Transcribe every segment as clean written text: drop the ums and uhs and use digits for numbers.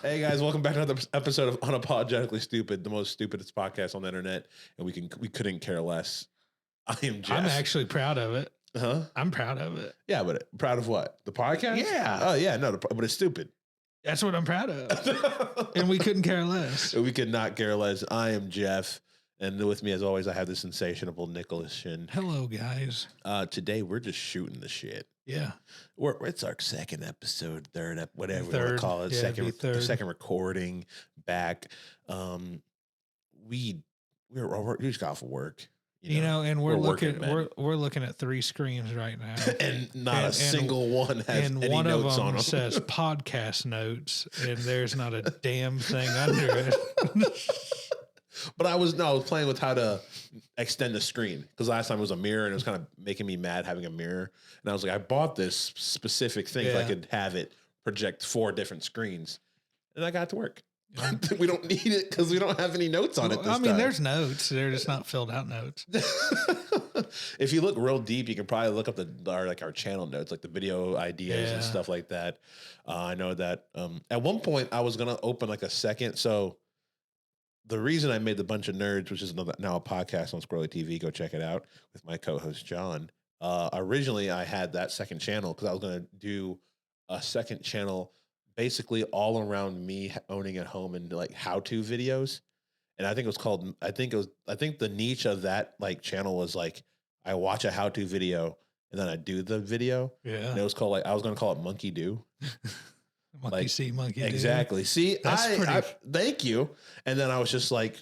Hey guys, welcome back to another episode of Unapologetically Stupid, the most stupidest podcast on the internet, and we couldn't care less. I am Jeff. I'm actually proud of it. Huh? I'm proud of it. Yeah, but proud of what? The podcast? Yeah. Oh yeah, no, but it's stupid. That's what I'm proud of. And we couldn't care less. We could not care less. I am Jeff, and with me as always, I have the sensational Nicholas Shin. Hello, guys. Today we're just shooting the shit. Yeah. It's our second episode, whatever we want Third, to call it. yeah, The second recording back. We just got off of work. You know, and we're working, looking at 3 screens right now. and not a single one has and any one of notes them on them. says podcast notes, and there's not a damn thing under it. But I was playing with how to extend the screen because last time it was a mirror and it was kind of making me mad having a mirror. And I was like, I bought this specific thing so I could have it project 4 different screens, and I got it to work. We don't need it because we don't have any notes on it. This time. There's notes. They're just not filled out notes. If you look real deep, you can probably look up our channel notes, like the video ideas and stuff like that. I know that at one point I was gonna open like a second. So the reason I made the Bunch of Nerds, which is now a podcast on Squirrely TV, go check it out with my co-host John. Originally, I had that second channel because I was gonna do a second channel basically all around me owning at home and like how-to videos. And I think the niche of that like channel was like, I watch a how-to video and then I do the video. Yeah. And it was called I was going to call it Monkey Do. Monkey see, monkey do. Exactly. See, thank you. And then I was just like,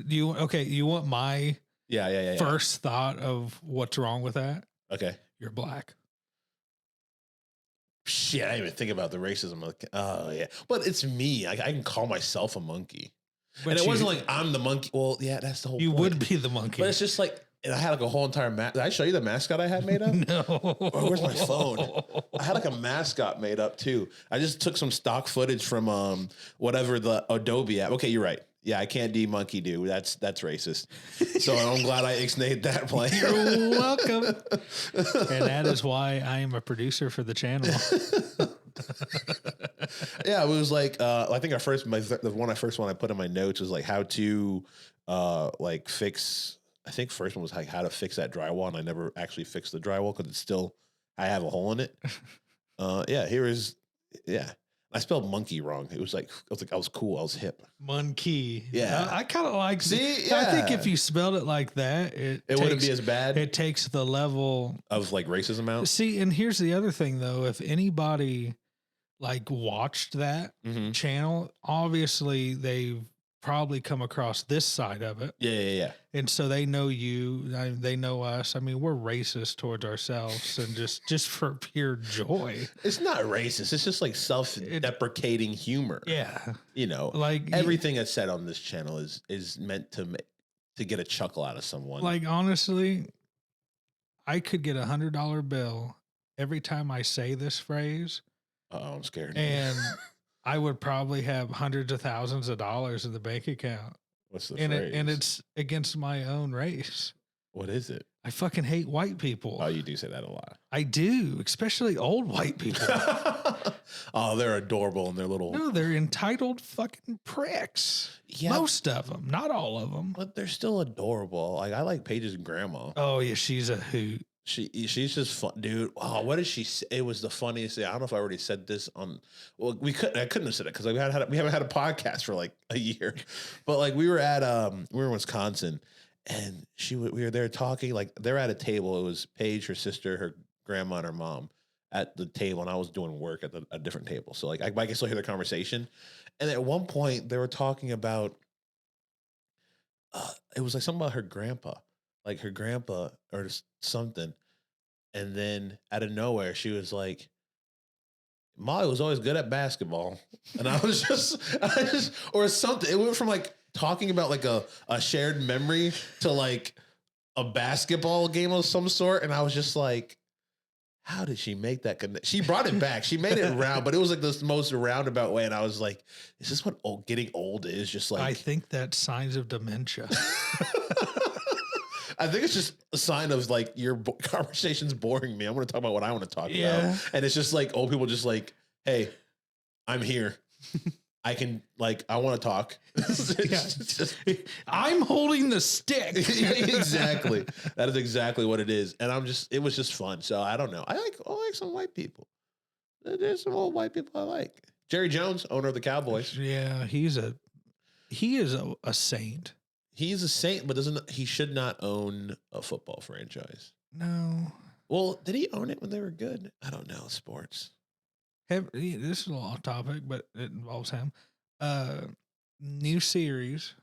you want my yeah. first thought of what's wrong with that? Okay. You're black. Shit, I didn't even think about the racism. Like, oh yeah, but it's me. I can call myself a monkey, but and it wasn't like I'm the monkey. Well, yeah, that's the whole. You point. would be the monkey, but it's just like, and I had like a whole entire Did I show you the mascot I had made up? No. Oh, where's my phone? I had like a mascot made up too. I just took some stock footage from whatever the Adobe app. Okay, you're right. Yeah, I can't monkey do. That's racist. So I'm glad I ixnayed that plane. You're welcome. And that is why I am a producer for the channel. Yeah, it was like I think the one I put in my notes was like how to like fix. I think first one was like how to fix that drywall, and I never actually fixed the drywall because I have a hole in it. I spelled monkey wrong. It was like I was cool. I was hip. Monkey. Yeah. I kind of like. See, I think if you spelled it like that, it wouldn't be as bad. It takes the level of like racism out. See, and here's the other thing though: if anybody like watched that channel, obviously they've probably come across this side of it. Yeah. And so they know you, they know us. I mean, we're racist towards ourselves and just for pure joy. It's not racist. It's just like self-deprecating humor. Yeah. You know, like everything that's said on this channel is meant to get a chuckle out of someone. Like, honestly, I could get $100 bill every time I say this phrase. Uh-oh, I'm scared. And I would probably have hundreds of thousands of dollars in the bank account. What's the phrase? And it's against my own race. What is it? I fucking hate white people. Oh, you do say that a lot. I do, especially old white people. Oh, they're adorable and they're little. No, they're entitled fucking pricks. Yeah. Most of them, not all of them. But they're still adorable. Like I like Paige's grandma. Oh yeah, she's a hoot. She's just fun, dude. Wow, what did she say? It was the funniest thing. I don't know if I already said this on. Well, I couldn't have said it because we haven't had a podcast for like a year. But like we were in Wisconsin, and we were there talking. Like they're at a table. It was Paige, her sister, her grandma, and her mom at the table, and I was doing work at a different table. So like I can still hear the conversation. And at one point, they were talking about. It was like something about her grandpa. Like her grandpa or something. And then out of nowhere, she was like, Molly was always good at basketball. And I just, or something. It went from like talking about like a shared memory to like a basketball game of some sort. And I was just like, how did she make that connection? She brought it back. She made it round, but it was like the most roundabout way. And I was like, is this what getting old is? Just like, I think that's signs of dementia. I think it's just a sign of like your conversation's boring me. I'm going to talk about what I want to talk about. And it's just like old people just like, hey, I'm here. I can I want to talk. I'm holding the stick. Exactly. That is exactly what it is. And it was just fun. So I don't know. I like some white people. There's some old white people I like. Jerry Jones, owner of the Cowboys. Yeah, he is a saint. He's a saint, but he should not own a football franchise. No. Well, did he own it when they were good? I don't know. Sports. This is a little off topic, but it involves him. New series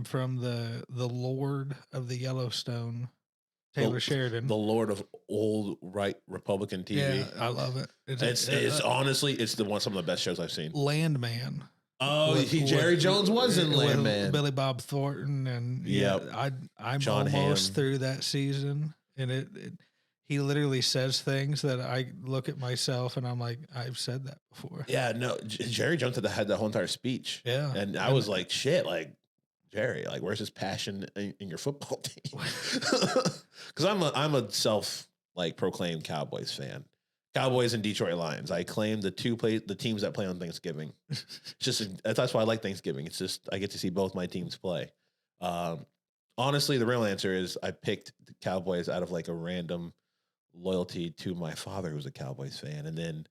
from the Lord of the Yellowstone, Taylor Sheridan, the Lord of old right Republican TV. Yeah, I love it. It's honestly some of the best shows I've seen. Landman. Oh, Jerry Jones was in Landman. Billy Bob Thornton, and I'm John almost Hamm. through that season, and he literally says things that I look at myself and I'm like, I've said that before. Yeah, no, Jerry Jones had that whole entire speech. Yeah, and I was like, shit, Jerry, where's his passion in your football team? Because I'm a self proclaimed Cowboys fan. Cowboys and Detroit Lions. I claim the teams that play on Thanksgiving. That's why I like Thanksgiving. It's just I get to see both my teams play. Honestly, the real answer is I picked the Cowboys out of a random loyalty to my father, who's a Cowboys fan, and then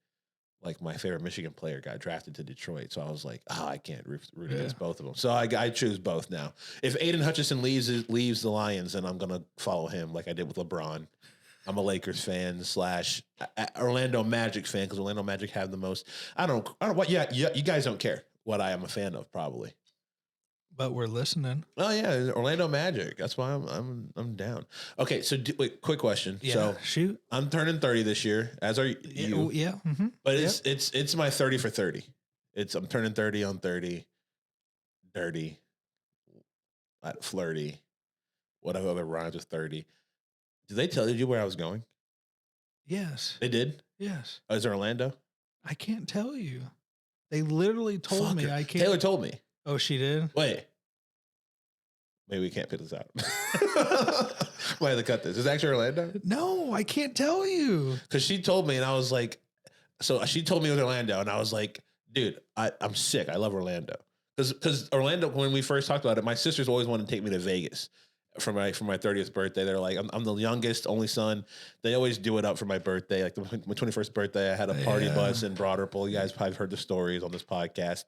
my favorite Michigan player got drafted to Detroit, so I was like, I can't root against both of them. So I choose both now. If Aiden Hutchinson leaves the Lions, then I'm gonna follow him like I did with LeBron. I'm a Lakers fan / Orlando Magic fan because Orlando Magic have the most. I don't what. Yeah, you guys don't care what I am a fan of, probably. But we're listening. Oh yeah, Orlando Magic. That's why I'm down. Okay, so wait, quick question. Yeah, so shoot. I'm turning 30 this year, as are you. Yeah. Mm-hmm. But it's my 30 for 30. I'm turning 30 on 30. Dirty. Flirty. Whatever other rhymes with 30. Did they tell you where I was going? Yes. They did? Yes. Oh, is it Orlando? I can't tell you. They literally told me I can't. Taylor told me. Oh, she did? Wait. Maybe we can't put this out. Might have to cut this. Is it actually Orlando? No, I can't tell you. Because she told me, and I was like, so she told me it was Orlando, and I was like, dude, I'm sick. I love Orlando. Because Orlando, when we first talked about it, my sisters always wanted to take me to Vegas for my 30th birthday. They're like, I'm the youngest, only son. They always do it up for my birthday. Like my 21st birthday, I had a party bus in Broad Ripple. You guys probably heard the stories on this podcast.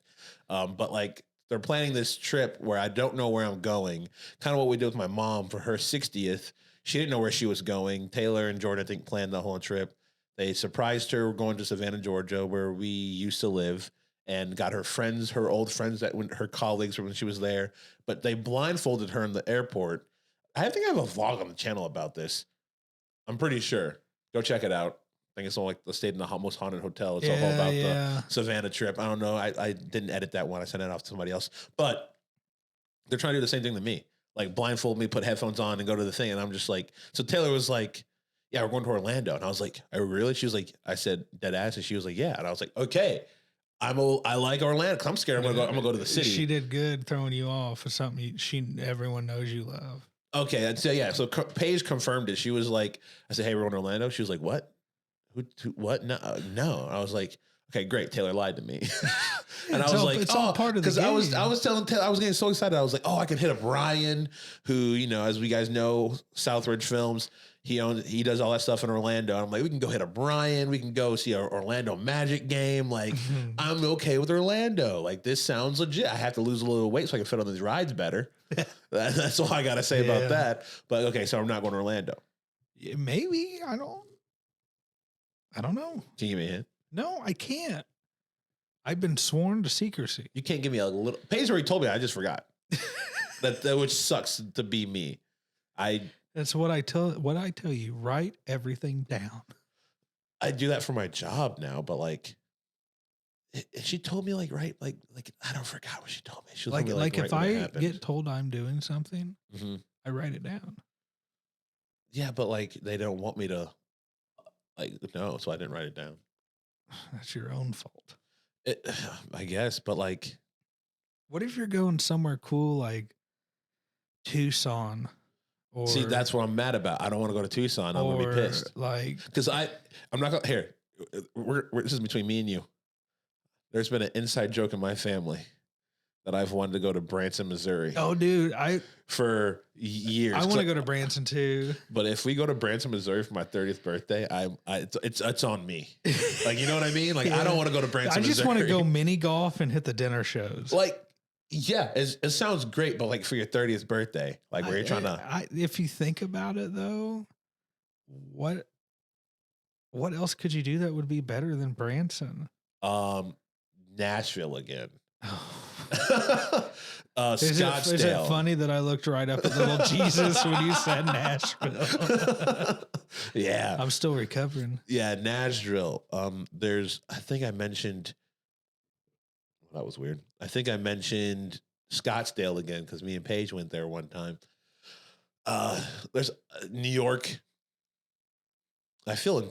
But they're planning this trip where I don't know where I'm going. Kind of what we did with my mom for her 60th. She didn't know where she was going. Taylor and Jordan, I think, planned the whole trip. They surprised her going to Savannah, Georgia, where we used to live, and got her friends, her old friends, her colleagues from when she was there. But they blindfolded her in the airport. I think I have a vlog on the channel about this. I'm pretty sure. Go check it out. I think it's all they stayed in the most haunted hotel. It's all about the Savannah trip. I don't know. I didn't edit that one. I sent it off to somebody else. But they're trying to do the same thing to me. Blindfold me, put headphones on, and go to the thing. And I'm just like, so Taylor was like, yeah, we're going to Orlando. And I was like, oh, really? She was like, I said, dead ass. And she was like, yeah. And I was like, okay. I like Orlando because I'm scared. I'm gonna go to the city. She did good throwing you off for something everyone knows you love. Okay, so yeah, so Paige confirmed it. She was like, I said, hey, we're going to Orlando. She was like, what? Who what? No. I was like, okay, great. Taylor lied to me. And I was like, it's all part of the game. Because I was telling Taylor, I was getting so excited. I was like, I can hit up Ryan, who, as we guys know, Southridge Films. He does all that stuff in Orlando. I'm like, we can go hit up Brian. We can go see our Orlando Magic game. I'm okay with Orlando. This sounds legit. I have to lose a little weight so I can fit on these rides better. That's all I got to say about that. But okay, so I'm not going to Orlando. Yeah, maybe. I don't know. Can you give me a hint? No, I can't. I've been sworn to secrecy. You can't give me a little. Paige already told me. I just forgot. that which sucks to be me. That's what I tell you. Write everything down. I do that for my job now, but she told me I don't forgot what she told me. She was if I get told I'm doing something, I write it down. Yeah, but they don't want me to no, so I didn't write it down. That's your own fault. I guess, but what if you're going somewhere cool like Tucson? See, that's what I'm mad about. I don't want to go to Tucson. I'm gonna be pissed. Because I'm not gonna here. This is between me and you. there's been an inside joke in my family that I've wanted to go to Branson, Missouri. Oh, dude, for years. I want to go to Branson too. But if we go to Branson, Missouri for my 30th birthday, it's on me. Like, you know what I mean? Like, I don't want to go to Branson, I just Missouri. want to go mini golf and hit the dinner shows. Like, yeah, it sounds great, but like for your 30th birthday, like where you're trying to. If you think about it, though, what else could you do that would be better than Branson? Nashville again. Scottsdale. Is it funny that I looked right up at little Jesus when you said Nashville? Yeah. I'm still recovering. Yeah, Nashville. I think I mentioned, that was weird. I think I mentioned Scottsdale again because me and Paige went there one time. There's New York. I feel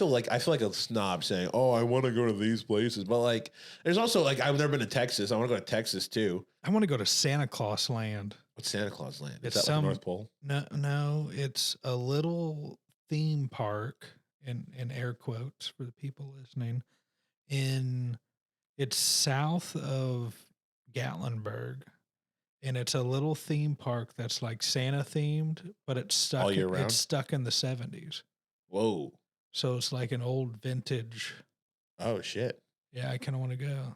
like a snob saying, "Oh, I want to go to these places," but like, there's also like I've never been to Texas. I want to go to Texas too. I want to go to Santa Claus Land. What's Santa Claus Land? Is It's that like North Pole? No, it's a little theme park in air quotes for the people listening. It's south of Gatlinburg, and it's a little theme park that's like Santa themed, but it's stuck all year round? It's stuck in the 70s. Whoa. So it's like an old vintage. Oh shit. Yeah, I kind of want to go.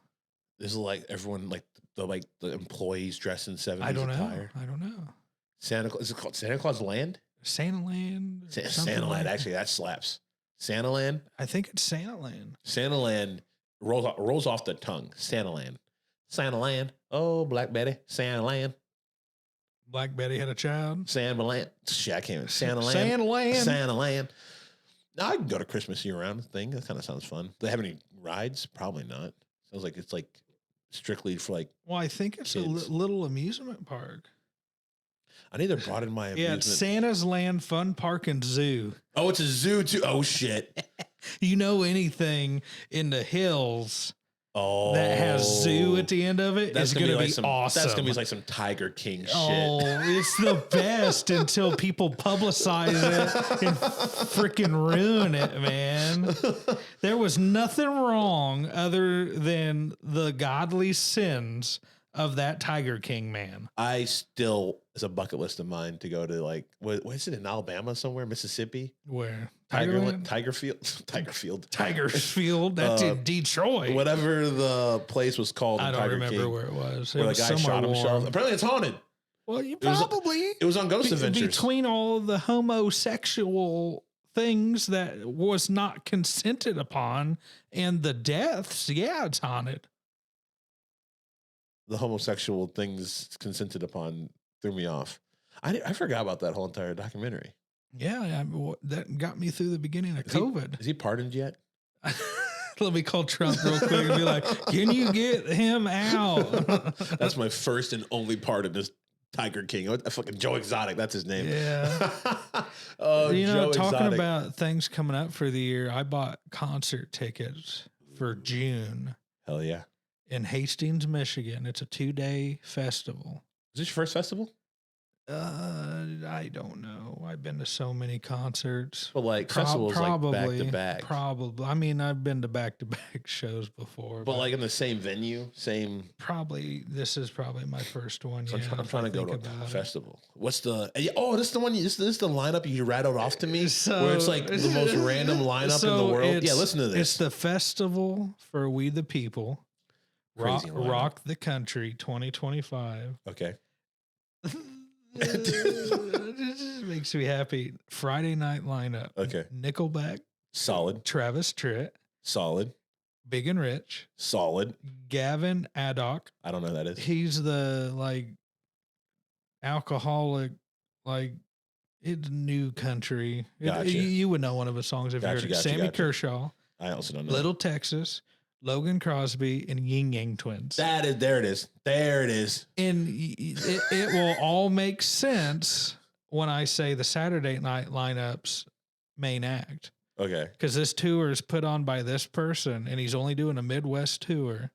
This is like everyone like the employees dressed in 70s I don't attire. know. I don't know. Is it called Santa Claus Land? Santa Land. Santa Land. Actually, that slaps. Santa Land. I think it's Santa Land. Santa Land rolls off the tongue. Santa Land. Santa Land. Oh, Black Betty. Santa Land. Black Betty had a child. Santa Land. Shit, I can't. Santa Land. Santa Land. Santa Land. Now I can go to Christmas year-round thing. That kind of sounds fun. Do they have any rides? Probably not. Sounds like it's like strictly for like. Well, I think it's kids. A little amusement park. I need to broaden my amusement. Yeah, it's Santa's Land Fun Park and Zoo. Oh, it's a zoo too. Oh shit. You know anything in the hills that has Oh, zoo at the end of it? That's going to be awesome. That's going to be like some Tiger King shit. Oh, it's the best until people publicize it and freaking ruin it, man. There was nothing wrong other than the godly sins of that Tiger King man. I still, it's a bucket list of mine to go to like, what is it in Alabama somewhere? Mississippi? Where? Tigerfield. That's in Detroit. Whatever the place was called. I don't Tiger remember King, where it was. Where the guy shot himself. Apparently it's haunted. Well, it was on Ghost Adventures. Between all the homosexual things that was not consented upon and the deaths, yeah, it's haunted. The homosexual things consented upon threw me off. I forgot about that whole entire documentary. Yeah, that got me through the beginning of COVID. Is he pardoned yet? Let me call Trump real quick and be like, can you get him out? That's my first and only pardon is Tiger King. Fucking Joe Exotic. That's his name. Yeah. Oh, Joe talking Exotic. about things coming up for the year, I bought concert tickets for June. Hell yeah. In Hastings, Michigan. It's a 2-day festival. Is this your first festival? I don't know. I've been to so many concerts. But like festivals probably, like back to back. Probably. I mean, I've been to back shows before. But like in the same venue, same. Probably. This is probably my first one. So yeah, I'm trying to go to a festival. What's the? Oh, this is the one. This is the lineup you rattled off to me. Where it's like the most random lineup in the world. Yeah, listen to this. It's the Festival for We the People. Rock the Country 2025. Okay. It just makes me happy. Friday night lineup. Okay. Nickelback. Solid. Travis Tritt. Solid. Big and Rich. Solid. Gavin Addock. I don't know who that is. He's the like alcoholic, like it's new country. Gotcha. You would know one of his songs if you heard it. Sammy Kershaw. I also don't know. Little Texas. Logan Crosby and Ying Yang Twins. There it is. There it is. And it will all make sense when I say the Saturday night lineups main act. Okay. Because this tour is put on by this person and he's only doing a Midwest tour.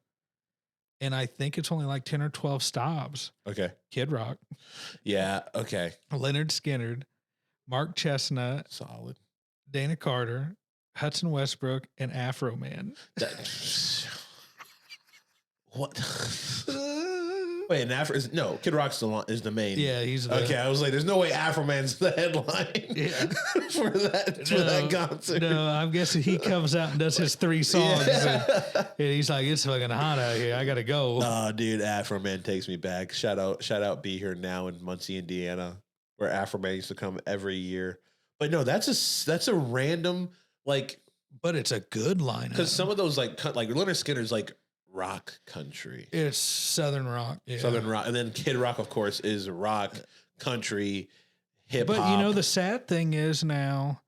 And I think it's only like 10 or 12 stops. Okay. Kid Rock. Yeah. Okay. Leonard Skinner. Mark Chestnut. Solid. Dana Carter. Hudson Westbrook and Afro Man. What? Wait, and Afro is no Kid Rock's is the main. Yeah, he's the, okay. I was like, there's no way Afro Man's the headline. Yeah. for that concert. No, I'm guessing he comes out and does his 3 songs, and he's like, it's fucking hot out here. I gotta go. Oh, dude, Afro Man takes me back. Shout out, Be Here Now in Muncie, Indiana, where Afro Man used to come every year. But no, that's a random like. But it's a good lineup because some of those like Leonard Skinner's like rock country. It's Southern rock. Yeah. Southern rock. And then Kid Rock, of course, is rock, country, hip hop. But you know, the sad thing is now,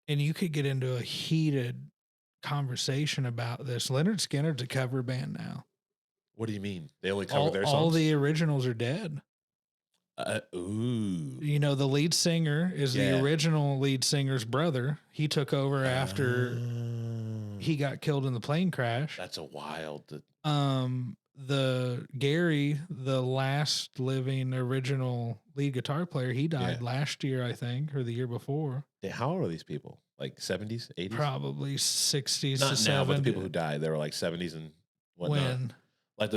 and you could get into a heated conversation about this. Leonard Skinner's a cover band now. What do you mean? They only cover their songs? All the originals are dead. Ooh. You know, the lead singer is the original lead singer's brother. He took over after he got killed in the plane crash. That's a wild. The Gary, the last living original lead guitar player, he died last year, I think, or the year before. Yeah, how old are these people? Like 70s, 80s? Probably 60s Not to 70s. Now, but the people who died, they were like 70s and whatnot. When?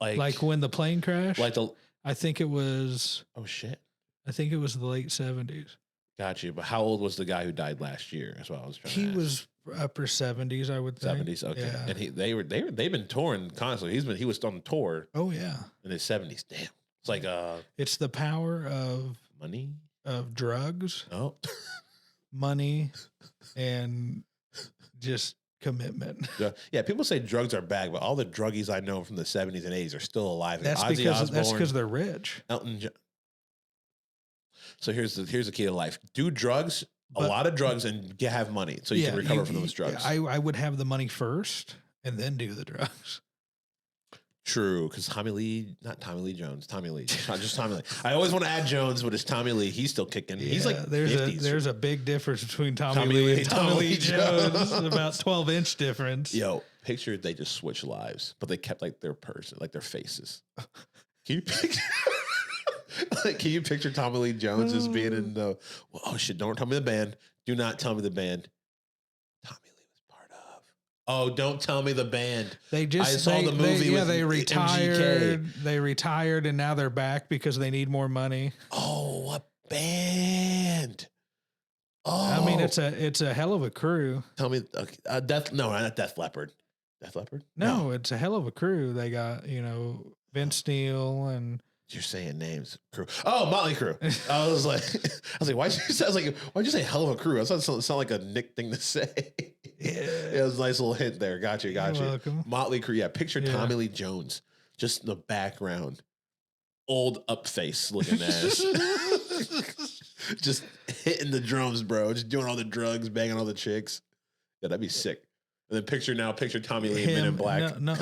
Like when the plane crashed? Like the I think it was. Oh shit! I think it was the late 70s. Got you. But how old was the guy who died last year? That's what I was trying to ask. He was upper 70s, I would think. 70s. Okay. Yeah. And they've been touring constantly. He was on tour. Oh yeah. In his 70s. Damn. It's like It's the power of money, of drugs. Oh. Money, and just commitment. Yeah, people say drugs are bad, but all the druggies I know from the 70s and 80s are still alive. That's because they're rich. Elton John. So here's the key to life: do drugs, a lot of drugs, and have money so you can recover from those drugs. I would have the money first and then do the drugs. True, because Tommy Lee Jones. Just Tommy Lee. I always want to add Jones, but it's Tommy Lee. He's still kicking. Yeah, he's like there's a big difference between Tommy Lee and Tommy Lee Jones. About 12-inch difference. Yo, picture they just switched lives, but they kept like their person, like their faces. Can you picture? Can you picture Tommy Lee Jones as being in the? Well, oh shit! Don't tell me the band. Do not tell me the band. Tommy Lee was part of. Oh, don't tell me the band. I saw the movie. They retired. MGK. They retired, and now they're back because they need more money. Oh, what band? Oh, I mean, it's a hell of a crew. Tell me, not Def Leppard. Def Leppard? No, it's a hell of a crew. They got Vince Neil and. You're saying names, crew. Oh, Motley Crue. I was like, why'd you say hell of a crew? That sound like a Nick thing to say. Yeah, it was a nice little hint there. Got you. Welcome. Motley Crue. Yeah, picture Tommy Lee Jones just in the background, old up face looking ass, just hitting the drums, bro. Just doing all the drugs, banging all the chicks. Yeah, that'd be sick. And then picture Tommy Lee in Men in Black. No.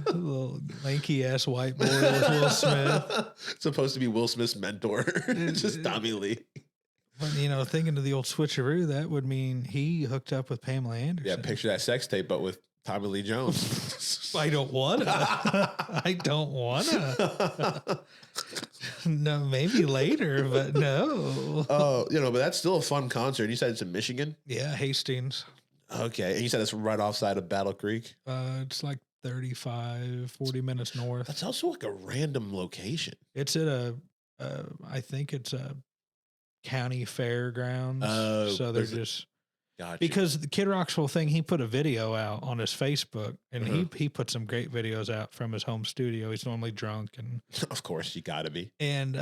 Little lanky ass white boy with Will Smith. Supposed to be Will Smith's mentor. Just Tommy Lee. But thinking of the old switcheroo, that would mean he hooked up with Pamela Anderson. Yeah, picture that sex tape, but with Tommy Lee Jones. I don't wanna. No, maybe later, but no. Oh, but that's still a fun concert. You said it's in Michigan? Yeah, Hastings. Okay. And you said it's right offside of Battle Creek? It's like 35, 40 minutes north. That's also like a random location. It's at I think it's a county fairgrounds. Oh, so they're just gotcha. Because the Kid Rock's whole thing, he put a video out on his Facebook, and he put some great videos out from his home studio. He's normally drunk, and of course you gotta be. And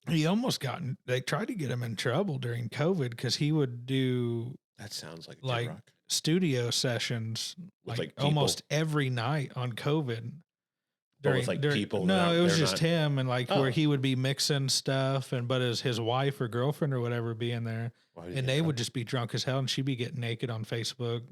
he almost they tried to get him in trouble during COVID because he would do. That sounds like Kid Rock. Studio sessions like almost every night on COVID. People. No, it was just him, and where he would be mixing stuff, but as his wife or girlfriend or whatever being there, and they would just be drunk as hell, and she'd be getting naked on Facebook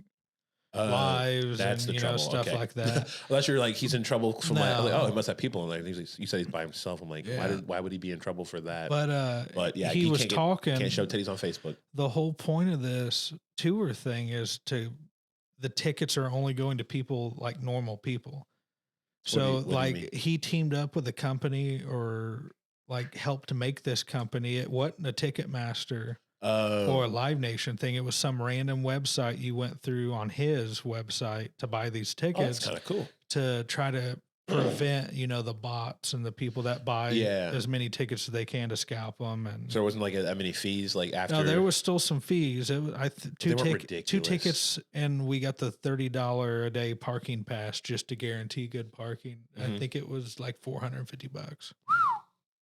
lives and stuff like that. Unless you're like he's in trouble from he must have people. Like you said, he's by himself. I'm like, why would he be in trouble for that? But yeah, he was talking. Can't show titties on Facebook. The whole point of this tour thing is the tickets are only going to people like normal people. So he teamed up with a company or helped make this company. It wasn't a Ticketmaster. or a Live Nation thing. It was some random website you went through on his website to buy these that's tickets kind of cool. to try to prevent, the bots and the people that buy as many tickets as they can to scalp them. And so it wasn't like that many fees. Like after, no, there was still some fees. It was, two tickets, and we got the $30 a day parking pass just to guarantee good parking. I think it was like $450.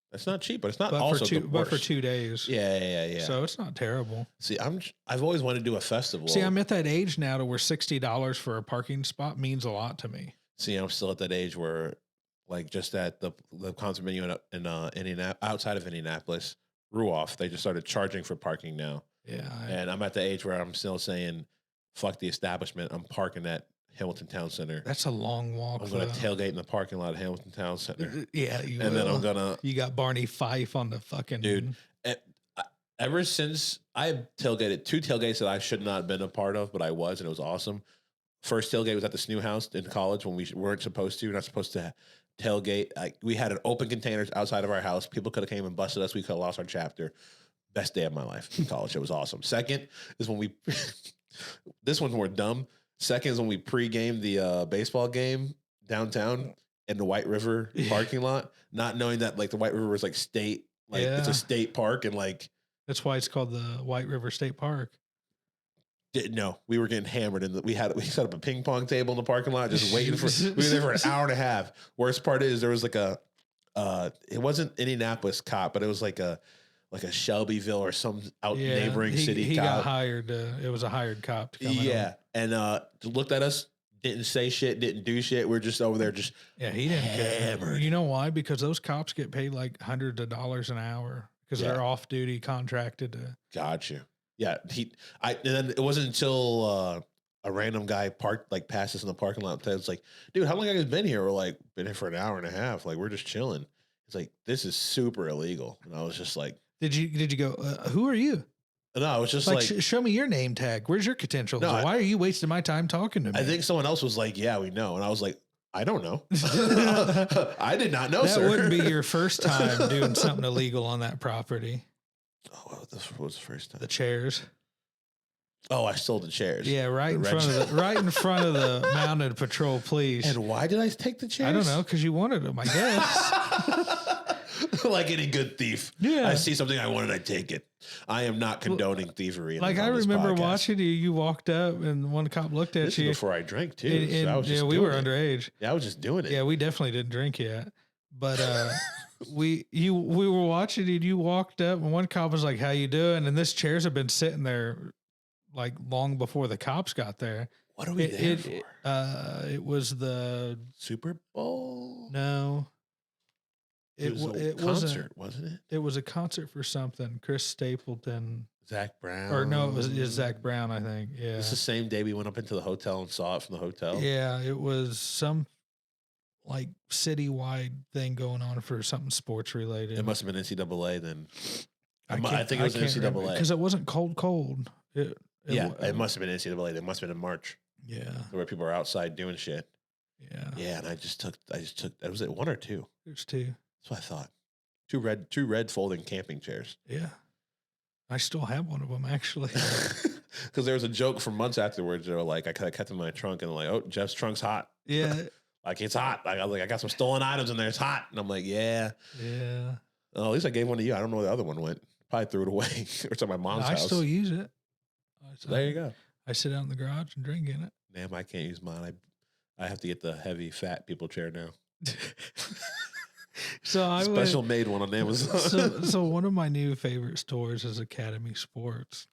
That's not cheap, but it's not but also for 2 days. Yeah. So it's not terrible. See, I've always wanted to do a festival. See, I'm at that age now to where $60 for a parking spot means a lot to me. See, I'm still at that age where, like, just at the concert venue in Indianapolis, outside of Indianapolis, Ruoff, they just started charging for parking now. Yeah, and I'm at the age where I'm still saying, "Fuck the establishment." I'm parking at Hamilton Town Center. That's a long walk. I'm gonna tailgate in the parking lot of Hamilton Town Center. Yeah, then I'm gonna. You got Barney Fife on the fucking dude. Ever since I've tailgated 2 tailgates that I should not have been a part of, but I was, and it was awesome. First tailgate was at the Snoo House in college when we weren't supposed to. We're not supposed to tailgate. We had an open containers outside of our house. People could have came and busted us. We could have lost our chapter. Best day of my life in college. It was awesome. Second is when we, this one's more dumb. Second is when we pre-gamed the baseball game downtown in the White River parking lot, not knowing that like the White River was like state, like it's a state park, and like that's why it's called the White River State Park. Didn't know. We were getting hammered, and we set up a ping pong table in the parking lot, just waiting for. We were there for an hour and a half. Worst part is there was like a, it wasn't Indianapolis cop, but it was like a Shelbyville or some neighboring city. He got hired. It was a hired cop to come in. And looked at us, didn't say shit, didn't do shit. We're just over there, just he didn't hammered. You know why? Because those cops get paid like hundreds of dollars an hour because they're off duty, contracted to. Gotcha. Yeah, and then it wasn't until a random guy passed us in the parking lot. It's like, dude, how long have you guys been here? We're like, been here for an hour and a half. Like, we're just chilling. It's like, this is super illegal. And I was just like, did you go? Who are you? No, I was just like, show me your name tag. Where's your credentials? No, why are you wasting my time talking to me? I think someone else was like, yeah, we know, and I was like, I don't know. I did not know, that sir. That wouldn't be your first time doing something illegal on that property. Oh, this was the first time. The chairs. Oh, I stole the chairs. Yeah, right in front of the mounted patrol police. And why did I take the chairs? I don't know, because you wanted them, I guess. Like any good thief. Yeah. I see something I wanted, I take it. I am not condoning thievery. Like I remember watching you. You walked up, and one cop looked at you before I drank too. And, so I was just we were underage. Yeah, I was just doing it. Yeah, we definitely didn't drink yet, but we were watching you. You walked up, and one cop was like, "How you doing?" And this chairs have been sitting there like long before the cops got there. What are we there for? It was the Super Bowl. No. It was a concert, wasn't it? It was a concert for something. Chris Stapleton. Zach Brown. Or no, it was Zach Brown, I think. Yeah. It's the same day we went up into the hotel and saw it from the hotel. Yeah, it was some like citywide thing going on for something sports related. It must have been NCAA then. I think it was NCAA. Because it wasn't cold. It must have been NCAA. It must have been in March. Yeah. Where people are outside doing shit. Yeah. Yeah, and I just took, was it 1 or 2? There's 2. That's what I thought. Two red folding camping chairs. Yeah. I still have one of them, actually. Because there was a joke from months afterwards. They were like, I kept in my trunk, and like, oh, Jeff's trunk's hot. Yeah. Like, it's hot. Like, I got some stolen items in there. It's hot. And I'm like, yeah. Yeah. Oh, at least I gave one to you. I don't know where the other one went. Probably threw it away. Or it's at my mom's house. I still use it. So there you go. I sit out in the garage and drink in it. Damn, I can't use mine. I have to get the heavy, fat people chair now. So I special made one on Amazon. So one of my new favorite stores is Academy Sports,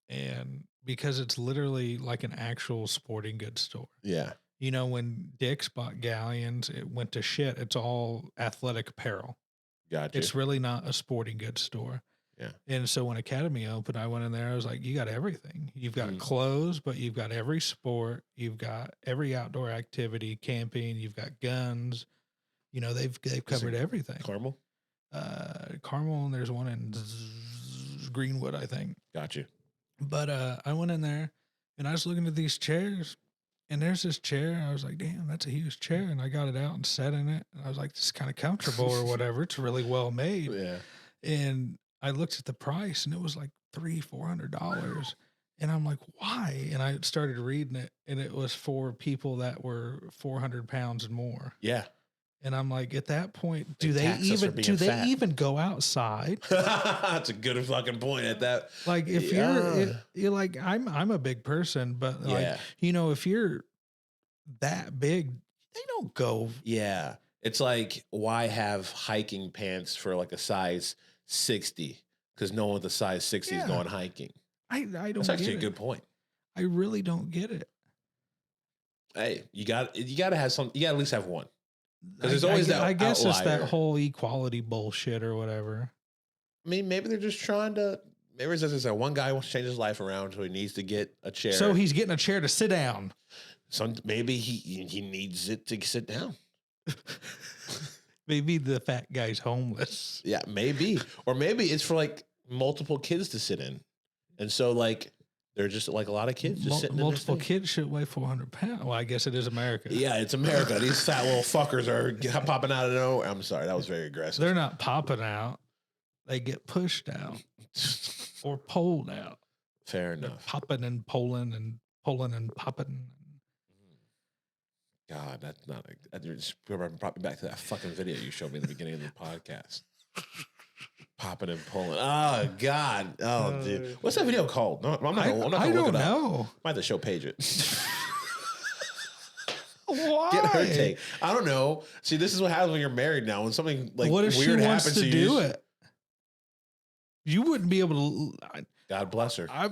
and because it's literally like an actual sporting goods store. Yeah. You know, when Dick's bought Galleons, it went to shit. It's all athletic apparel. Gotcha. It's really not a sporting goods store. Yeah. And so when Academy opened, I went in there. I was like, you got everything. You've got clothes, but you've got every sport. You've got every outdoor activity, camping. You've got guns. You know, they've covered everything. Carmel? Carmel, and there's one in Greenwood, I think. Gotcha. But I went in there, and I was looking at these chairs, and there's this chair. I was like, damn, that's a huge chair. And I got it out and sat in it. And I was like, this is kind of comfortable or whatever. It's really well made. Yeah. And I looked at the price, and it was like $300-400. And I'm like, why? And I started reading it, and it was for people that were 400 pounds and more. Yeah. And I'm like, at that point, They do they fat. even go outside? That's a good fucking point at that. Like, if you're like, I'm a big person, but like, if you're that big, they don't go. Yeah. It's like, why have hiking pants for like a size 60? Because no one with a size 60 is going hiking. I don't. That's actually a good point. I really don't get it. Hey, you got to have some. You got to at least have one. Because there's always that. I guess outlier. It's that whole equality bullshit or whatever. I mean, maybe they're just trying to. Maybe it's just that one guy wants to change his life around, so he needs to get a chair. So he's getting a chair to sit down. Maybe he needs it to sit down. Maybe the fat guy's homeless. Yeah, maybe, or maybe it's for like multiple kids to sit in, and so like. They're just like a lot of kids just sitting multiple kids should weigh 400 pounds. Well, I guess it is America. Yeah, it's America. These fat little fuckers are popping out of nowhere. I'm sorry, that was very aggressive. They're not popping out. They get pushed out or pulled out. Fair They're enough. popping and pulling and popping. God, that's not. That just brought me back to that fucking video you showed me at the beginning of the podcast. Popping and pulling. Oh God. Oh dude. What's that video called? No, I'm not gonna look it up. I don't know. Might have to show Paige it. Why? Get her take. I don't know. See, this is what happens when you're married now. When something like what if weird she wants happens to do it? You wouldn't be able to. God bless her. I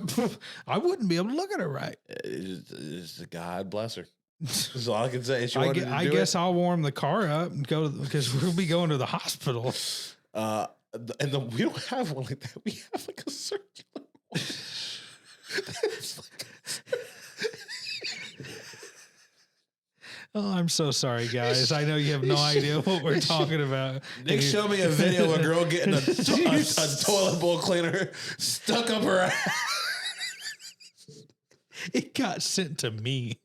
wouldn't be able to look at her right. It's God bless her. That's all I can say. I guess I'll warm the car up and go because we'll be going to the hospital. And we don't have one like that. We have like a circular one. Oh, I'm so sorry, guys. I know you have no idea what we're talking about. Nick showed me a video of a girl getting a toilet bowl cleaner stuck up her ass. It got sent to me.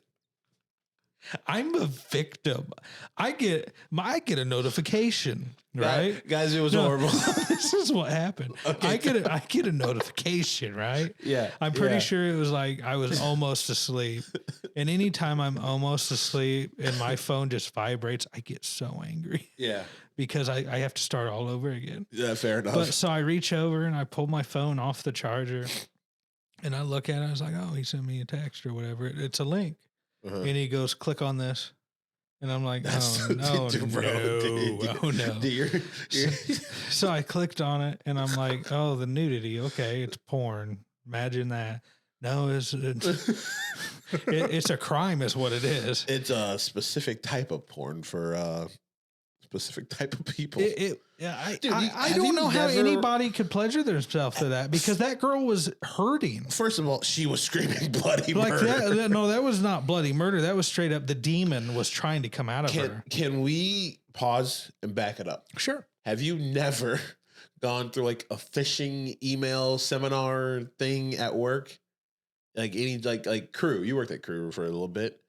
I'm a victim. I get a notification, right? Guys, it was horrible. This is what happened. Okay. I get a notification, right? Yeah. I'm pretty sure it was like I was almost asleep. And anytime I'm almost asleep and my phone just vibrates, I get so angry. Yeah. Because I have to start all over again. Yeah, fair enough. But so I reach over and I pull my phone off the charger and I look at it. I was like, oh, he sent me a text or whatever. It's a link. And he goes, click on this. And I'm like, no. So I clicked on it and I'm like, oh, the nudity. Okay, it's porn. Imagine that. No, it's a crime is what it is. It's a specific type of porn for specific type of people. I don't know how anybody could pleasure themselves to that because that girl was hurting. First of all, she was screaming bloody murder. That was not bloody murder. That was straight up the demon was trying to come out of her. Can we pause and back it up? Sure. Have you never gone through like a phishing email seminar thing at work? Like any like Crew. You worked at Crew for a little bit.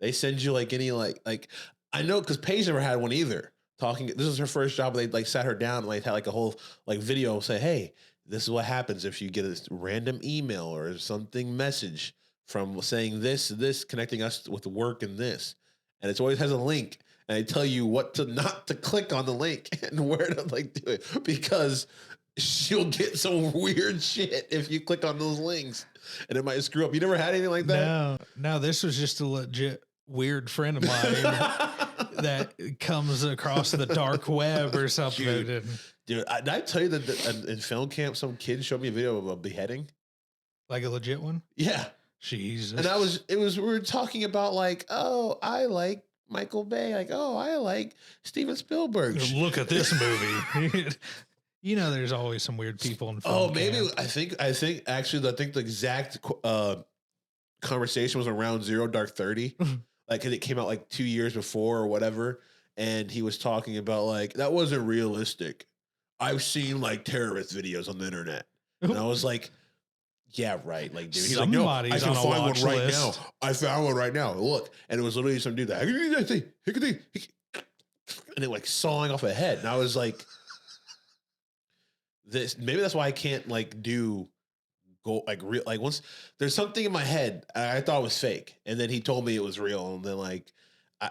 They send you like any like I know because Paige never had one either. Talking, this is her first job. They like sat her down and like had like a whole like video say, hey, this is what happens if you get a random email or something message from saying this connecting us with work and this, and it always has a link and they tell you what to not to click on the link and where to like do it because she'll get some weird shit if you click on those links and it might screw up. You never had anything like that? No, this was just a legit weird friend of mine. That comes across the dark web or something. Dude, did I tell you that in film camp, some kid showed me a video of a beheading? Like a legit one? Yeah. Jesus. And we were talking about like, oh, I like Michael Bay. Like, oh, I like Steven Spielberg. Look at this movie. You know, there's always some weird people in film maybe camp. I think the exact conversation was around Zero Dark 30. Like, cause it came out like 2 years before or whatever. And he was talking about like, that wasn't realistic. I've seen like terrorist videos on the internet. And I was like, yeah, right. Like, dude, he's like, no, I can find one right now. I found one right now. Look. And it was literally some dude that, and it like sawing off a head. And I was like, maybe that's why I can't like do go like real. Like once there's something in my head I thought was fake, and then he told me it was real, and then like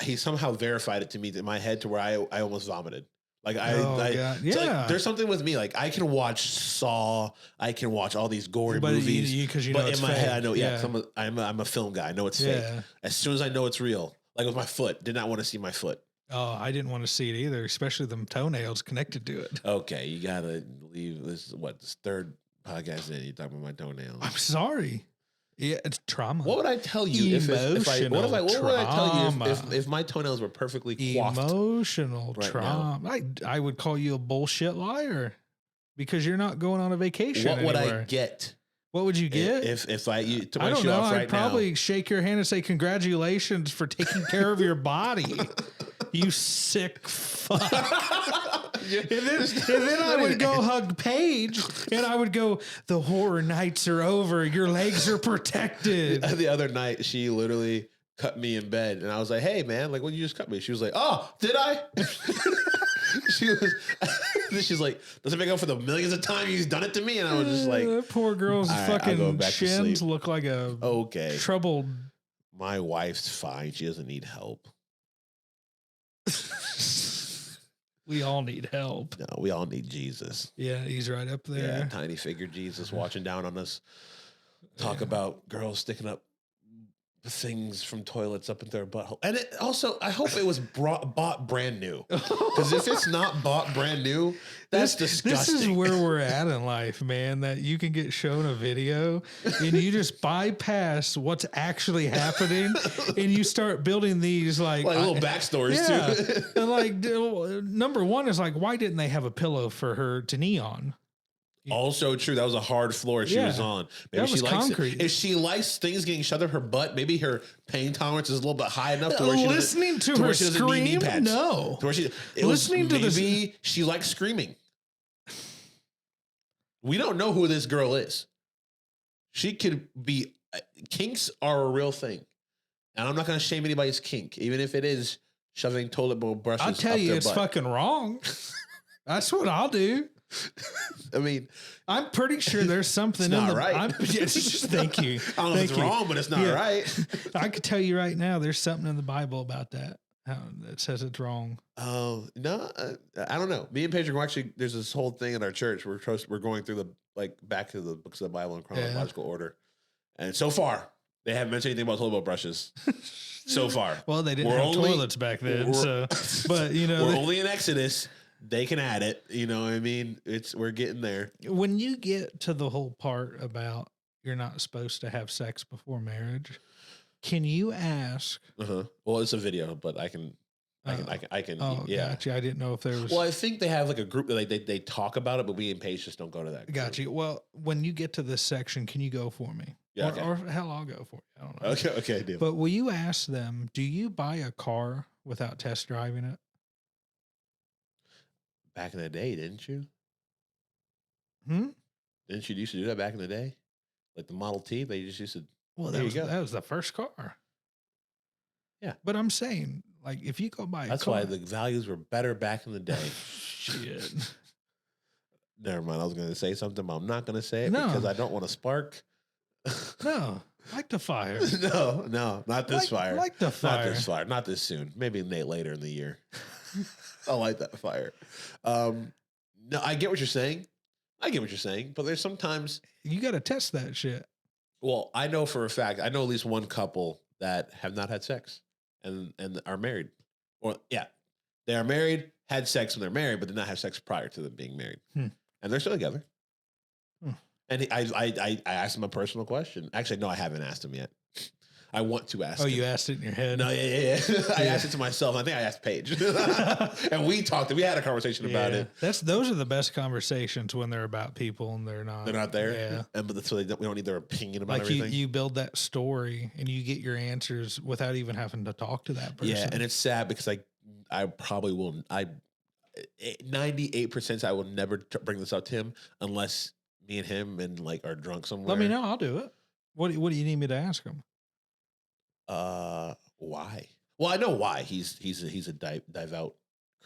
he somehow verified it to me in my head to where I almost vomited. Like God. so like, Yeah. there's something with me. Like I can watch Saw, I can watch all these gory movies, because you know but it's in my fake. head I know, yeah, 'cause I'm a film guy. I know it's fake. Yeah. As soon as I know it's real, like with my foot, did not want to see my foot. Oh, I didn't want to see it either, especially them toenails connected to it. Okay, you gotta leave this. What, this third podcast in? You talking about my toenails? I'm sorry. Yeah, it's trauma. What would I tell you if what would I tell you if my toenails were perfectly coiffed? Emotional right trauma. I would call you a bullshit liar because you're not going on a vacation. What would anywhere. I get? What would you get? If you took I my don't shoe know. off right I'd probably shake your hand and say congratulations for taking care of your body. You sick fuck. and then I would go hug Paige and I would go, the horror nights are over. Your legs are protected. The other night, she literally cut me in bed and I was like, hey man, like, when you just cut me? She was like, oh, did I? She's like, does it make up for the millions of times you've done it to me? And I was just like, that poor girl's fucking shins look like a troubled. My wife's fine. She doesn't need help. We all need help. No, we all need Jesus. Yeah, he's right up there. Yeah, tiny figure Jesus watching down on us. Talk about girls sticking up things from toilets up into their butthole. And it also, I hope it was bought brand new. Because if it's not bought brand new, that's disgusting. This is where we're at in life, man, that you can get shown a video and you just bypass what's actually happening and you start building these like little backstories too. And like number one is like, why didn't they have a pillow for her to knee on? Also true. That was a hard floor she was on. Maybe that she was likes concrete. it. If she likes things getting shoved up her butt, maybe her pain tolerance is a little bit high enough to where she listening to her scream. No, to where maybe she likes screaming. We don't know who this girl is. She could be. Kinks are a real thing, and I'm not going to shame anybody's kink, even if it is shoving toilet bowl brushes. I'll tell you, it's fucking wrong. That's what I'll do. I mean, I'm pretty sure there's something in the right. Thank you. I don't know if it's wrong, but it's not right. I could tell you right now, there's something in the Bible about that that says it's wrong. Oh no, I don't know. Me and Paige are actually. There's this whole thing in our church. We're going through back to the books of the Bible in chronological order, and so far they haven't mentioned anything about toilet bowl brushes. So far, well, they didn't have toilets back then, but we're only in Exodus. They can add it, you know what I mean? We're getting there. When you get to the whole part about you're not supposed to have sex before marriage, can you ask? Well, it's a video, but I can. Oh, yeah. Gotcha. I didn't know if there was. Well, I think they have like a group that they talk about it, but we and Paige just don't go to that. Gotcha. Well, when you get to this section, can you go for me? Yeah. Or hell, I'll go for you. I don't know. Okay, I do. But will you ask them? Do you buy a car without test driving it? Back in the day, didn't you? Didn't you used to do that back in the day? Like the Model T, they just used to. Well, that was the first car. Yeah. But I'm saying, like, if you go buy a car. That's why the values were better back in the day. Shit. Never mind. I was going to say something, but I'm not going to say it because I don't want to spark. No. Like the fire. No, not this fire. Like the fire. Not this fire. Not this soon. Maybe later in the year. I'll light that fire. No, I get what you're saying. But there's sometimes you got to test that shit. Well, I know for a fact, I know at least one couple that have not had sex and are married. Or they are married, had sex when they're married, but did not have sex prior to them being married. And they're still together. And I asked him a personal question. Actually, no, I haven't asked him yet. I want to ask him. You asked it in your head? No, yeah. I asked it to myself. I think I asked Paige. And we had a conversation about it. Those are the best conversations when they're about people and they're not. They're not there? Yeah. But so we don't need their opinion about everything? You build that story and you get your answers without even having to talk to that person. Yeah, and it's sad because I probably will. 98% I will never bring this up to him unless me and him are drunk somewhere. Let me know. I'll do it. What do you need me to ask him? Why? Well, I know why. He's a devout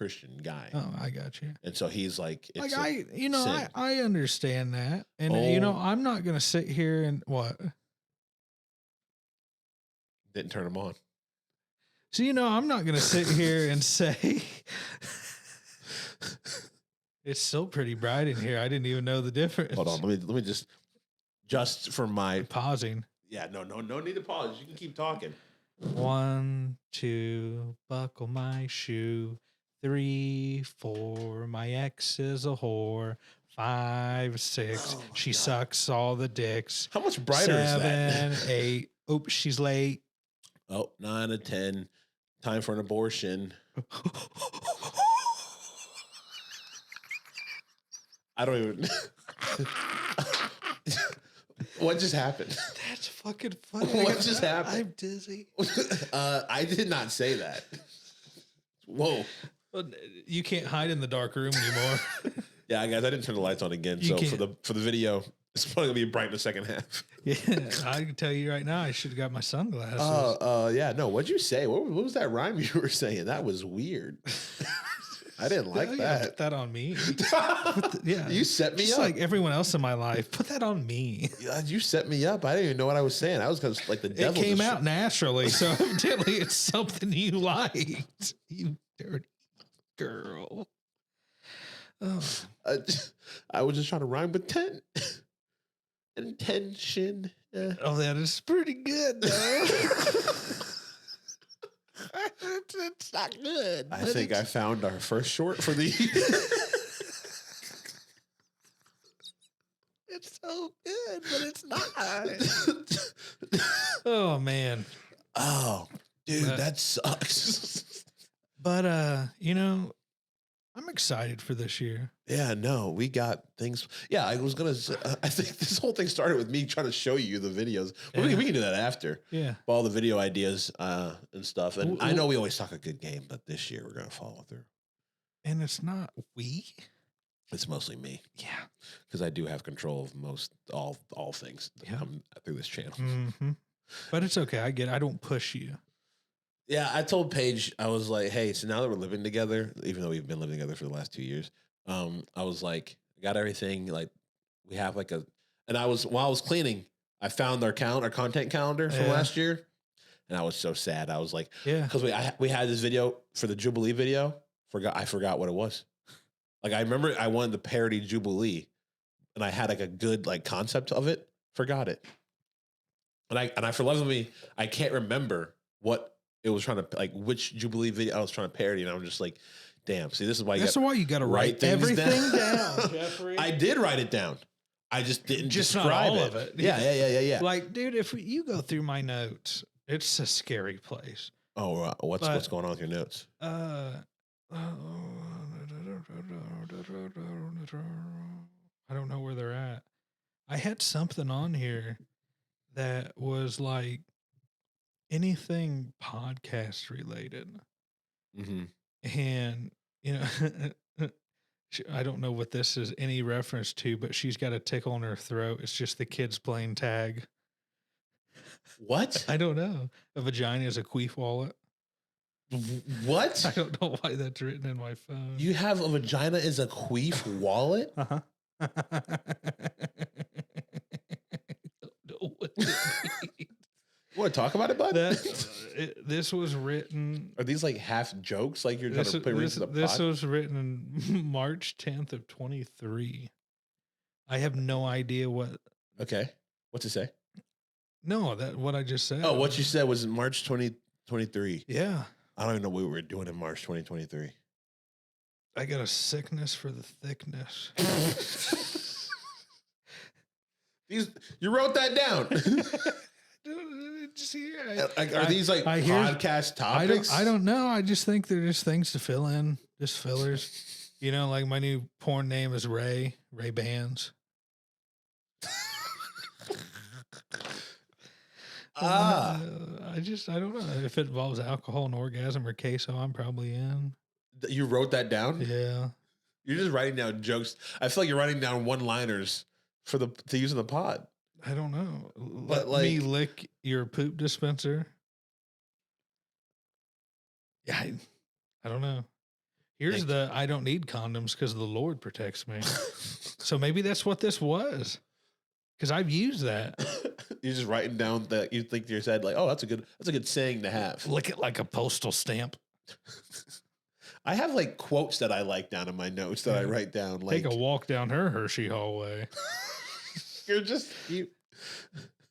Christian guy. Oh, I got you. And so he's like, Like sin. I understand that. And I'm not going to sit here and what? Didn't turn him on. So, I'm not going to sit here and say it's still pretty bright in here. I didn't even know the difference. Hold on. Let me just for my pausing. Yeah, no need to pause. You can keep talking. 1, 2, buckle my shoe. 3, 4, my ex is a whore. 5, 6, she sucks all the dicks. How much brighter is that? 7, 8, oops, she's late. 9 and 10, time for an abortion. I don't even. What just happened? That's fucking funny. What just happened? I'm dizzy. I did not say that. Whoa. Well, you can't hide in the dark room anymore. Yeah, guys, I didn't turn the lights on again. So for the video, it's probably gonna be bright in the second half. Yeah, I can tell you right now, I should have got my sunglasses. Yeah, no. What'd you say? What was that rhyme you were saying? That was weird. I didn't like that. Put that on me. Yeah, you set me just up like everyone else in my life. Put that on me. You set me up. I didn't even know what I was saying. I was because like the devil. It came out naturally, so evidently it's something you liked. You dirty girl. Oh. I was just trying to rhyme with 10. Intention. Yeah. Oh, that is pretty good, though. It's not good. I think I found our first short for the year. It's so good, but it's not. Oh, man. Oh, dude, that sucks. But, I'm excited for this year. Yeah, no, we got things. Yeah, I was going to, I think this whole thing started with me trying to show you the videos. But we can do that after. Yeah. All the video ideas and stuff. And I know we always talk a good game, but this year we're going to follow through. And it's not we. It's mostly me. Yeah. Because I do have control of all things that come through this channel. Mm-hmm. But it's okay. I get it. I don't push you. Yeah, I told Paige, I was like, hey, so now that we're living together, even though we've been living together for the last 2 years, I was like, I got everything. Like, we have like while I was cleaning, I found our content calendar from last year. And I was so sad. I was like, because we had this video for the Jubilee video. I forgot what it was. Like, I remember I wanted the parody Jubilee and I had like a good like concept of it. Forgot it. And I for love of me, I can't remember what it was trying to like which Jubilee video I was trying to parody, and I'm just like, damn. See, this is why you got to write everything down. Jeffrey. I did write it down. I just didn't describe not all of it. Yeah. Like, dude, if you go through my notes, it's a scary place. Oh, what's going on with your notes? I don't know where they're at. I had something on here that was like anything podcast related. Mm-hmm. And, I don't know what this is any reference to, but she's got a tickle in her throat. It's just the kids playing tag. What? I don't know. A vagina is a queef wallet. What? I don't know why that's written in my phone. You have a vagina is a queef wallet? Uh-huh. I don't know what it means. You want to talk about it, bud? This was written. Are these like half jokes? Like you're trying to put into the pot? This was written in March 10th of 23. I have no idea what. Okay. What's it say? No, what I just said. Oh, what you said was in March 2023. Yeah. I don't even know what we were doing in March 2023. I got a sickness for the thickness. You wrote that down. Are these like podcast topics? I don't know. I just think they're just things to fill in, just fillers. Like my new porn name is Ray Bands. I don't know if it involves alcohol and orgasm or queso. I'm probably in. You wrote that down? Yeah. You're just writing down jokes. I feel like you're writing down one-liners to use in the pod. I don't know. But Let me lick your poop dispenser. Yeah, I don't know. Here's I don't need condoms because the Lord protects me. So maybe that's what this was. Because I've used that. You're just writing down that you think to yourself like, oh, that's a good saying to have. Lick it like a postal stamp. I have like quotes that I like down in my notes that I write down. Like, take a walk down her Hershey hallway. You're just cute.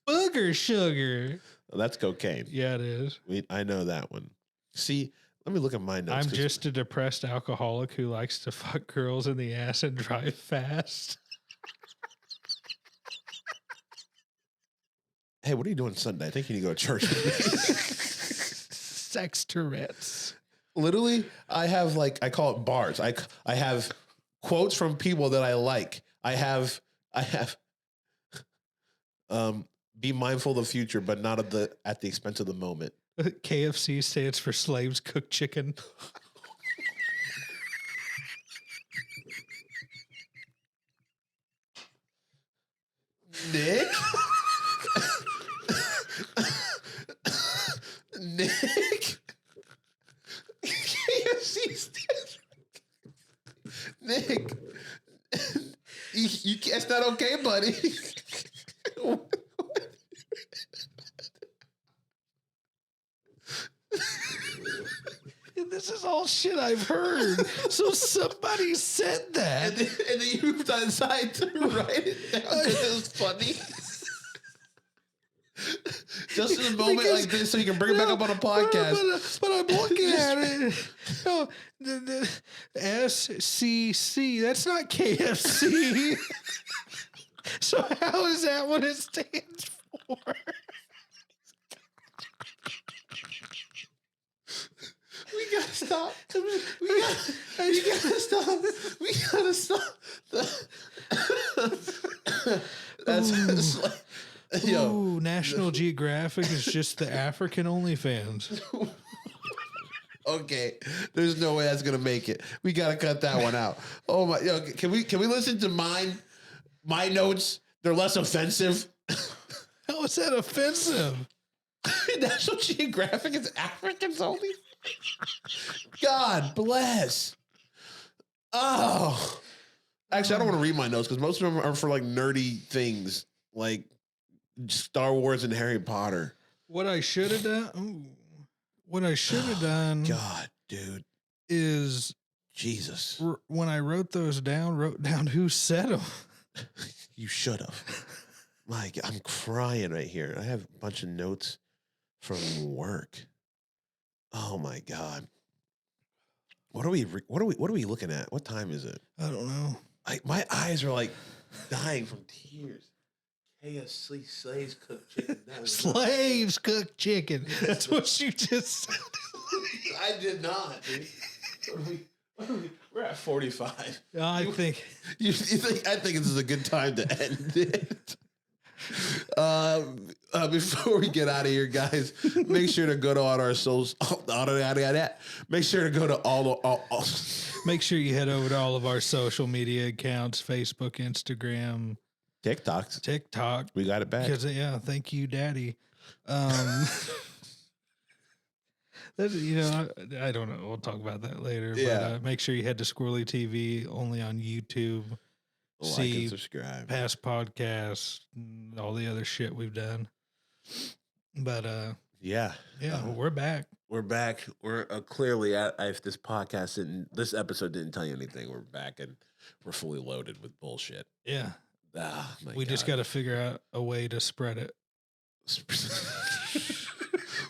Booger sugar. Well, that's cocaine. Yeah, it is. I know that one. See, let me look at my notes. I'm just a depressed alcoholic who likes to fuck girls in the ass and drive fast. Hey, what are you doing Sunday? I think you need to go to church with me. Sex Tourette's. Literally, I have I call it bars. I have quotes from people that I like. I have be mindful of the future, but not at the expense of the moment. KFC stands for slaves cook chicken. Nick? Nick? KFC stands Nick? It's not okay, buddy. This is all shit I've heard. So somebody said that. And then you decided to write it down because it was funny. Just in a moment like this so you can bring it back up on a podcast. But I'm looking at it. Oh, the SCC, that's not KFC. So how is that what it stands for? We gotta stop. You gotta stop. We gotta stop. That's like, yo. Ooh, National Geographic is just the African OnlyFans. Okay, there's no way that's gonna make it. We gotta cut that one out. Oh my! Yo, can we listen to mine? My notes, they're less offensive. How is that offensive? National Geographic is Africans only. God bless. Oh, actually, I don't want to read my notes because most of them are for nerdy things like Star Wars and Harry Potter. What I should have done. Ooh, what I should have done. God, dude, is Jesus. When I wrote down who said them. You should have. My God, I'm crying right here. I have a bunch of notes from work. Oh my God. What are we looking at? What time is it? I don't know. My eyes are dying from tears. KFC slaves cook chicken. Slaves cook chicken. That's what you just said. I did not, dude. We're at 45. I think I think this is a good time to end it. Before we get out of here, guys, make sure to go to all our socials. Make sure to go to all. Make sure you head over to all of our social media accounts: Facebook, Instagram, TikTok. We got it back. Because thank you, Daddy. I don't know. We'll talk about that later. Yeah. But make sure you head to Squirrely TV only on YouTube. Like and subscribe. Past podcasts, and all the other shit we've done. But we're back. We're back. We're clearly if this episode didn't tell you anything, we're back and we're fully loaded with bullshit. Yeah. We just got to figure out a way to spread it.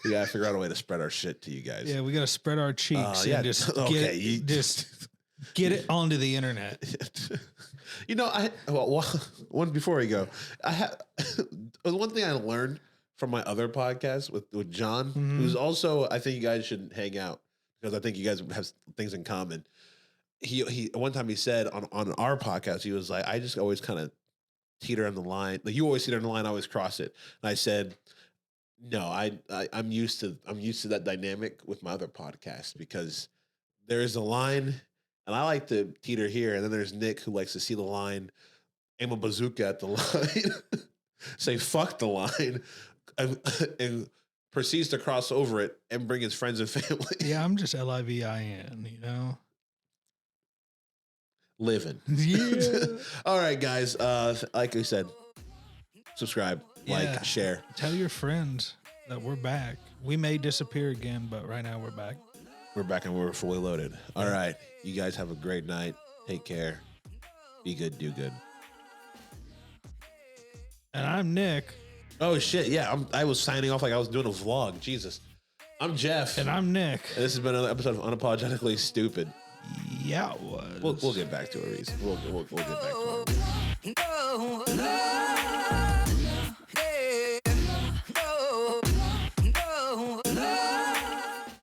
We got to figure out a way to spread our shit to you guys. Yeah, we got to spread our cheeks and just get it onto the internet. Before we go, one thing I learned from my other podcast with John, who's also, I think you guys should hang out because I think you guys have things in common. He one time he said on our podcast, he was like, I just always kind of teeter on the line. Like you always teeter on the line, I always cross it. And I said, no, I'm used to that dynamic with my other podcast because there is a line and I like to teeter here. And then there's Nick who likes to see the line, aim a bazooka at the line, say, fuck the line and proceeds to cross over it and bring his friends and family. Yeah. I'm just LIVIN, living. Yeah. All right, guys. Like we said, subscribe, like, share. Tell your friends that we're back. We may disappear again, but right now we're back. We're back and we're fully loaded. All right. You guys have a great night. Take care. Be good. Do good. And I'm Nick. Oh, shit. Yeah. I was signing off like I was doing a vlog. Jesus. I'm Jeff. And I'm Nick. And this has been another episode of Unapologetically Stupid. Yeah, it was. We'll get back to a reason. We'll get back to it.